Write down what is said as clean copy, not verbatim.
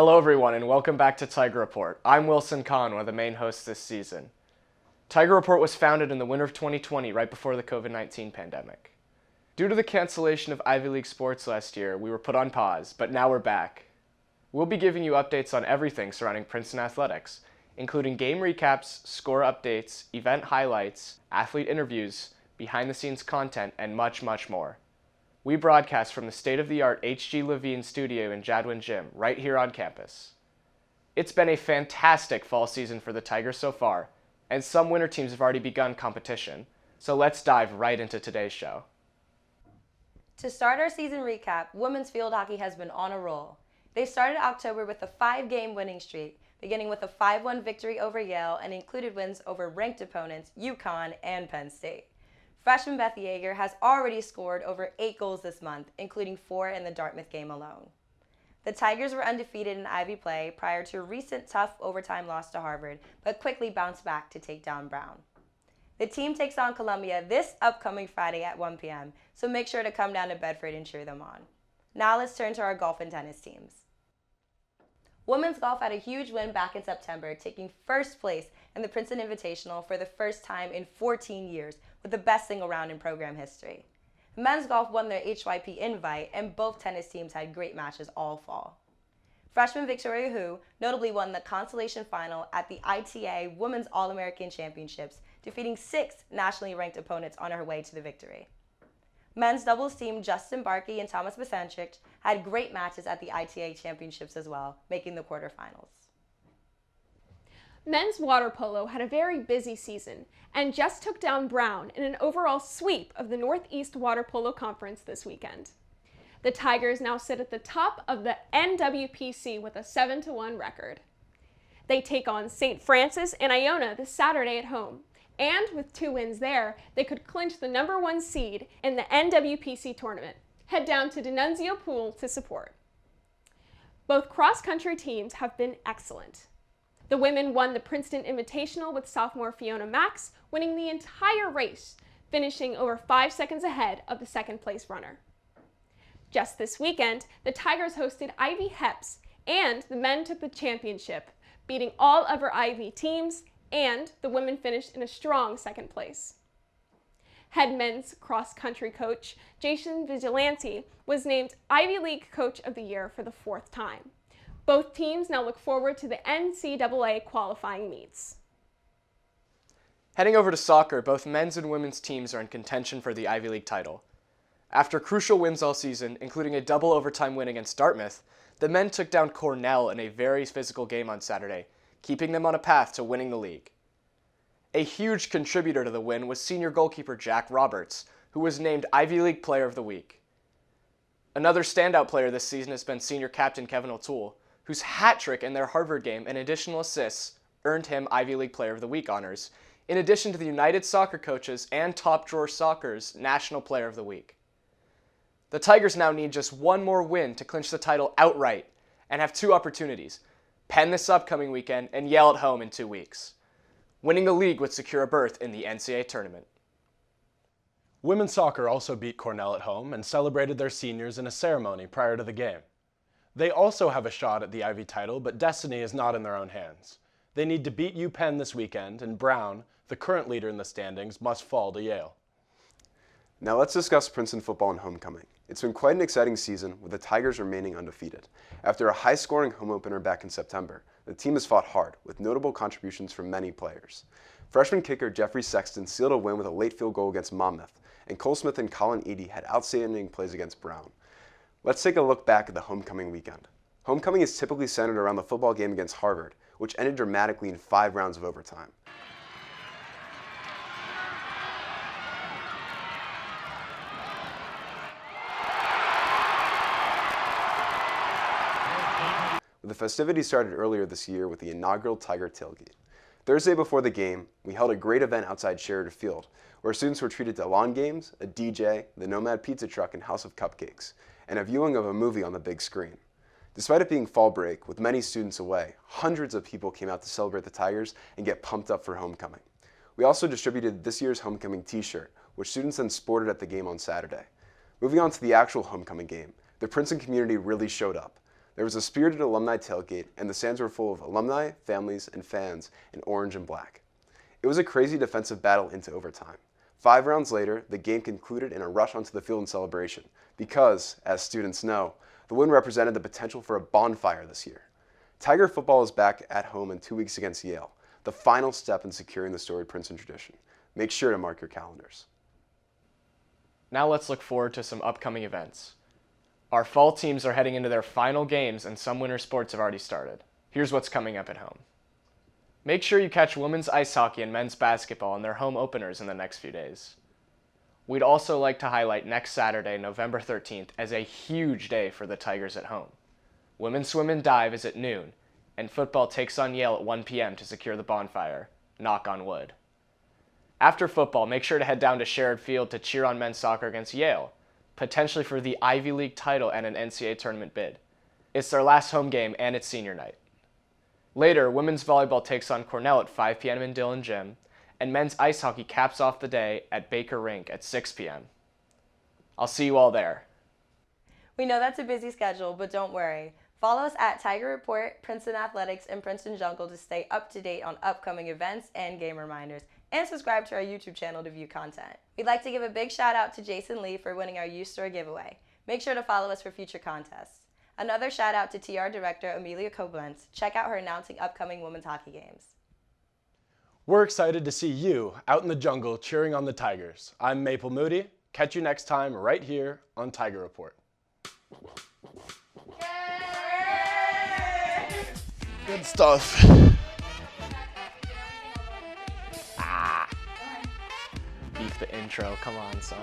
Hello everyone and welcome back to TigerReport. I'm Wilson Kahn, one of the main hosts this season. TigerReport was founded in the winter of 2020, right before the COVID-19 pandemic. Due to the cancellation of Ivy League sports last year, we were put on pause, but now we're back. We'll be giving you updates on everything surrounding Princeton athletics, including game recaps, score updates, event highlights, athlete interviews, behind-the-scenes content, and much, much more. We broadcast from the state-of-the-art H.G. Levine studio in Jadwin Gym, right here on campus. It's been a fantastic fall season for the Tigers so far, and some winter teams have already begun competition, so let's dive right into today's show. To start our season recap, women's field hockey has been on a roll. They started October with a 5-game winning streak, beginning with a 5-1 victory over Yale and included wins over ranked opponents UConn and Penn State. Freshman Beth Yeager has already scored over 8 goals this month, including 4 in the Dartmouth game alone. The Tigers were undefeated in Ivy play prior to a recent tough overtime loss to Harvard, but quickly bounced back to take down Brown. The team takes on Columbia this upcoming Friday at 1 p.m., so make sure to come down to Bedford and cheer them on. Now let's turn to our golf and tennis teams. Women's golf had a huge win back in September, taking first place in the Princeton Invitational for the first time in 14 years, with the best single round in program history. Men's golf won their HYP invite, and both tennis teams had great matches all fall. Freshman Victoria Hu notably won the consolation final at the ITA Women's All-American Championships, defeating 6 nationally ranked opponents on her way to the victory. Men's doubles team Justin Barkey and Thomas Basanchik had great matches at the ITA Championships as well, making the quarterfinals. Men's water polo had a very busy season and just took down Brown in an overall sweep of the Northeast Water Polo Conference this weekend. The Tigers now sit at the top of the NWPC with a 7-1 record. They take on St. Francis and Iona this Saturday at home, and with 2 wins there, they could clinch the #1 seed in the NWPC tournament. Head down to D'Annunzio Pool to support. Both cross-country teams have been excellent. The women won the Princeton Invitational with sophomore Fiona Max, winning the entire race, finishing over 5 seconds ahead of the second-place runner. Just this weekend, the Tigers hosted Ivy Heps, and the men took the championship, beating all other Ivy teams, and the women finished in a strong second place. Head men's cross-country coach Jason Vigilante was named Ivy League Coach of the Year for the 4th time. Both teams now look forward to the NCAA qualifying meets. Heading over to soccer, both men's and women's teams are in contention for the Ivy League title. After crucial wins all season, including a double overtime win against Dartmouth, the men took down Cornell in a very physical game on Saturday, keeping them on a path to winning the league. A huge contributor to the win was senior goalkeeper Jack Roberts, who was named Ivy League Player of the Week. Another standout player this season has been senior captain Kevin O'Toole, whose hat trick in their Harvard game and additional assists earned him Ivy League Player of the Week honors, in addition to the United Soccer Coaches and Top Drawer Soccer's National Player of the Week. The Tigers now need just one more win to clinch the title outright and have 2 opportunities: Penn this upcoming weekend and Yale at home in 2 weeks. Winning the league would secure a berth in the NCAA tournament. Women's soccer also beat Cornell at home and celebrated their seniors in a ceremony prior to the game. They also have a shot at the Ivy title, but destiny is not in their own hands. They need to beat UPenn this weekend, and Brown, the current leader in the standings, must fall to Yale. Now let's discuss Princeton football and homecoming. It's been quite an exciting season, with the Tigers remaining undefeated. After a high-scoring home opener back in September, the team has fought hard, with notable contributions from many players. Freshman kicker Jeffrey Sexton sealed a win with a late field goal against Monmouth, and Cole Smith and Colin Eady had outstanding plays against Brown. Let's take a look back at the homecoming weekend. Homecoming is typically centered around the football game against Harvard, which ended dramatically in 5 rounds of overtime. The festivities started earlier this year with the inaugural Tiger Tailgate. Thursday before the game, we held a great event outside Sheridan Field, where students were treated to lawn games, a DJ, the Nomad Pizza Truck and House of Cupcakes, and a viewing of a movie on the big screen. Despite it being fall break, with many students away, hundreds of people came out to celebrate the Tigers and get pumped up for homecoming. We also distributed this year's homecoming t-shirt, which students then sported at the game on Saturday. Moving on to the actual homecoming game, the Princeton community really showed up. There was a spirited alumni tailgate, and the stands were full of alumni, families, and fans in orange and black. It was a crazy defensive battle into overtime. 5 rounds later, the game concluded in a rush onto the field in celebration because, as students know, the win represented the potential for a bonfire this year. Tiger football is back at home in 2 weeks against Yale, the final step in securing the storied Princeton tradition. Make sure to mark your calendars. Now let's look forward to some upcoming events. Our fall teams are heading into their final games and some winter sports have already started. Here's what's coming up at home. Make sure you catch women's ice hockey and men's basketball in their home openers in the next few days. We'd also like to highlight next Saturday, November 13th, as a huge day for the Tigers at home. Women's swim and dive is at noon, and football takes on Yale at 1 p.m. to secure the bonfire. Knock on wood. After football, make sure to head down to Sherrod Field to cheer on men's soccer against Yale, potentially for the Ivy League title and an NCAA tournament bid. It's their last home game and it's senior night. Later, women's volleyball takes on Cornell at 5 p.m. in Dillon Gym, and men's ice hockey caps off the day at Baker Rink at 6 p.m. I'll see you all there. We know that's a busy schedule, but don't worry. Follow us at TigerReport, Princeton Athletics, and Princeton Jungle to stay up to date on upcoming events and game reminders, and subscribe to our YouTube channel to view content. We'd like to give a big shout out to Jason Lee for winning our youth store giveaway. Make sure to follow us for future contests. Another shout out to TR Director Amelia Koblenz. Check out her announcing upcoming women's hockey games. We're excited to see you out in the jungle cheering on the Tigers. I'm Maple Moody. Catch you next time right here on Tiger Report. Good stuff. Beef the intro, come on, son.